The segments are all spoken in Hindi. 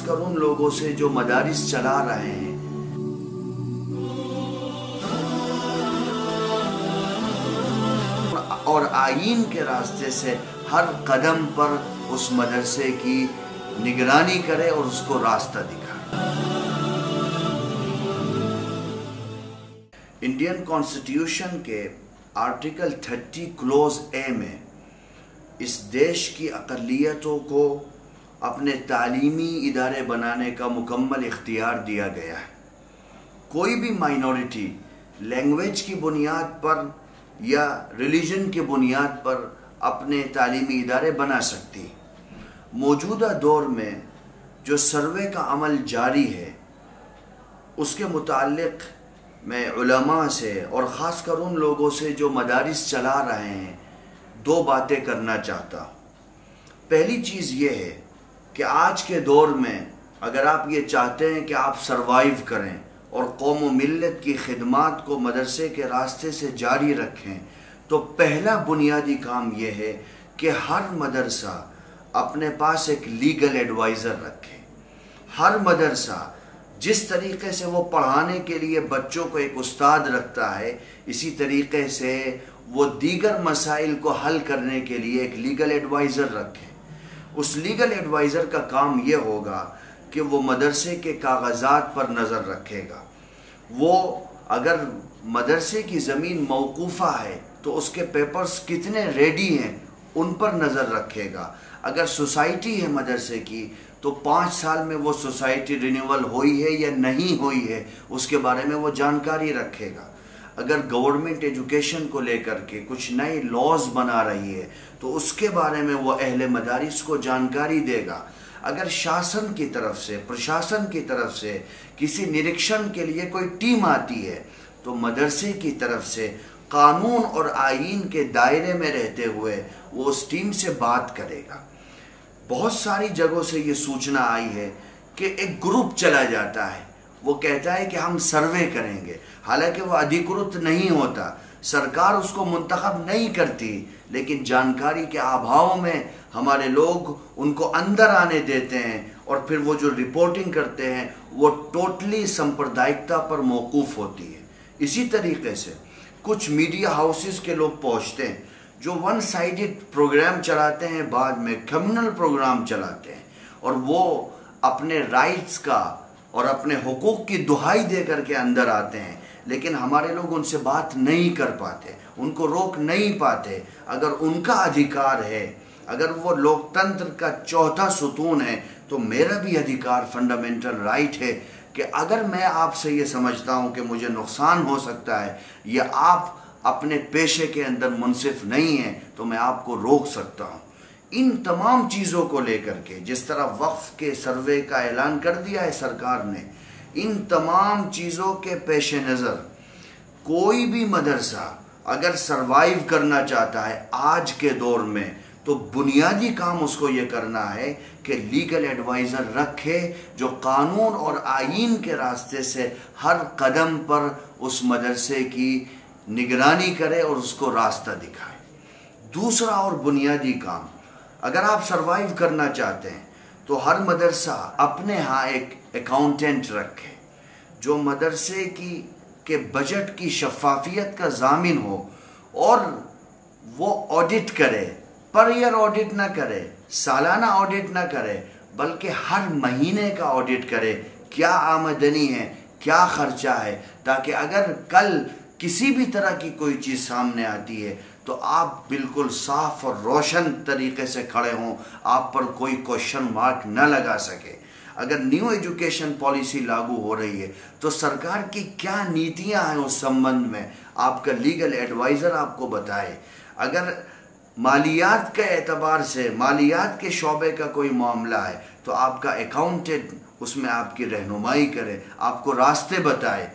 खासकर उन लोगों से जो मदारिस चला रहे हैं। और आईन के रास्ते से हर कदम पर उस मदरसे की निगरानी करे और उसको रास्ता दिखाए। इंडियन कॉन्स्टिट्यूशन के आर्टिकल 30 क्लोज ए में इस देश की अक़लियतों को अपने तालीमी इदारे बनाने का मुकम्मल इख्तियार दिया गया है। कोई भी माइनॉरिटी लैंग्वेज की बुनियाद पर या रिलीजन की बुनियाद पर अपने तालीमी इदारे बना सकती। मौजूदा दौर में जो सर्वे का अमल जारी है उसके मुताल्लिक़ मैं उलमा से और ख़ासकर उन लोगों से जो मदारिस चला रहे हैं दो बातें करना चाहता हूँ। पहली चीज़ ये है कि आज के दौर में अगर आप ये चाहते हैं कि आप सरवाइव करें और कौम व मिल्लत की खिदमात को मदरसे के रास्ते से जारी रखें, तो पहला बुनियादी काम यह है कि हर मदरसा अपने पास एक लीगल एडवाइज़र रखे। हर मदरसा जिस तरीके से वो पढ़ाने के लिए बच्चों को एक उस्ताद रखता है, इसी तरीके से वो दीगर मसाइल को हल करने के लिए एक लीगल एडवाइज़र रखे। उस लीगल एडवाइज़र का काम ये होगा कि वो मदरसे के कागज़ात पर नज़र रखेगा। वो अगर मदरसे की ज़मीन मौकूफ़ा है तो उसके पेपर्स कितने रेडी हैं उन पर नज़र रखेगा। अगर सोसाइटी है मदरसे की तो 5 साल में वो सोसाइटी रिन्यूअल हुई है या नहीं हुई है उसके बारे में वो जानकारी रखेगा। अगर गवर्नमेंट एजुकेशन को लेकर के कुछ नए लॉज बना रही है तो उसके बारे में वो अहले मदारिस को जानकारी देगा। अगर शासन की तरफ से, प्रशासन की तरफ से किसी निरीक्षण के लिए कोई टीम आती है तो मदरसे की तरफ से कानून और आईन के दायरे में रहते हुए वो उस टीम से बात करेगा। बहुत सारी जगहों से ये सूचना आई है कि एक ग्रुप चला जाता है, वो कहता है कि हम सर्वे करेंगे, हालांकि वो अधिकृत नहीं होता, सरकार उसको मुंतखब नहीं करती, लेकिन जानकारी के अभाव में हमारे लोग उनको अंदर आने देते हैं और फिर वो जो रिपोर्टिंग करते हैं वो टोटली सांप्रदायिकता पर मौकूफ़ होती है। इसी तरीके से कुछ मीडिया हाउसेस के लोग पहुँचते हैं जो वन साइडेड प्रोग्राम चलाते हैं, बाद में कम्युनल प्रोग्राम चलाते हैं और वो अपने राइट्स का और अपने हुकूक की दुहाई दे करके अंदर आते हैं, लेकिन हमारे लोग उनसे बात नहीं कर पाते, उनको रोक नहीं पाते। अगर उनका अधिकार है, अगर वो लोकतंत्र का चौथा सुतून है, तो मेरा भी अधिकार, फंडामेंटल राइट है कि अगर मैं आपसे ये समझता हूँ कि मुझे नुकसान हो सकता है या आप अपने पेशे के अंदर मुनसिफ नहीं हैं तो मैं आपको रोक सकता हूँ। इन तमाम चीज़ों को लेकर के, जिस तरह वक्फ के सर्वे का ऐलान कर दिया है सरकार ने, इन तमाम चीज़ों के पेश नज़र कोई भी मदरसा अगर सरवाइव करना चाहता है आज के दौर में तो बुनियादी काम उसको ये करना है कि लीगल एडवाइज़र रखे जो कानून और आईन के रास्ते से हर कदम पर उस मदरसे की निगरानी करे और उसको रास्ता दिखाए। दूसरा और बुनियादी काम, अगर आप सरवाइव करना चाहते हैं तो हर मदरसा अपने यहाँ एक अकाउंटेंट रखे जो मदरसे के बजट की शफाफियत का ज़ामिन हो और वो ऑडिट करे, पर ईयर ऑडिट ना करे, सालाना ऑडिट ना करे, बल्कि हर महीने का ऑडिट करे, क्या आमदनी है, क्या ख़र्चा है, ताकि अगर कल किसी भी तरह की कोई चीज़ सामने आती है तो आप बिल्कुल साफ और रोशन तरीके से खड़े हों, आप पर कोई क्वेश्चन मार्क न लगा सके। अगर न्यू एजुकेशन पॉलिसी लागू हो रही है तो सरकार की क्या नीतियां हैं उस संबंध में आपका लीगल एडवाइज़र आपको बताए। अगर मालियात के एतबार से, मालियात के शोबे का कोई मामला है तो आपका अकाउंटेंट उसमें आपकी रहनुमाई करे, आपको रास्ते बताए।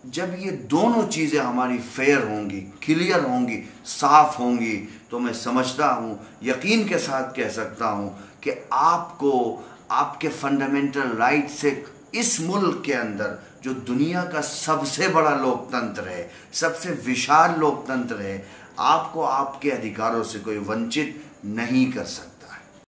जब ये दोनों चीज़ें हमारी फेयर होंगी, क्लियर होंगी, साफ होंगी, तो मैं समझता हूँ, यकीन के साथ कह सकता हूँ कि आपको आपके फंडामेंटल राइट से इस मुल्क के अंदर जो दुनिया का सबसे बड़ा लोकतंत्र है, सबसे विशाल लोकतंत्र है, आपको आपके अधिकारों से कोई वंचित नहीं कर सकता।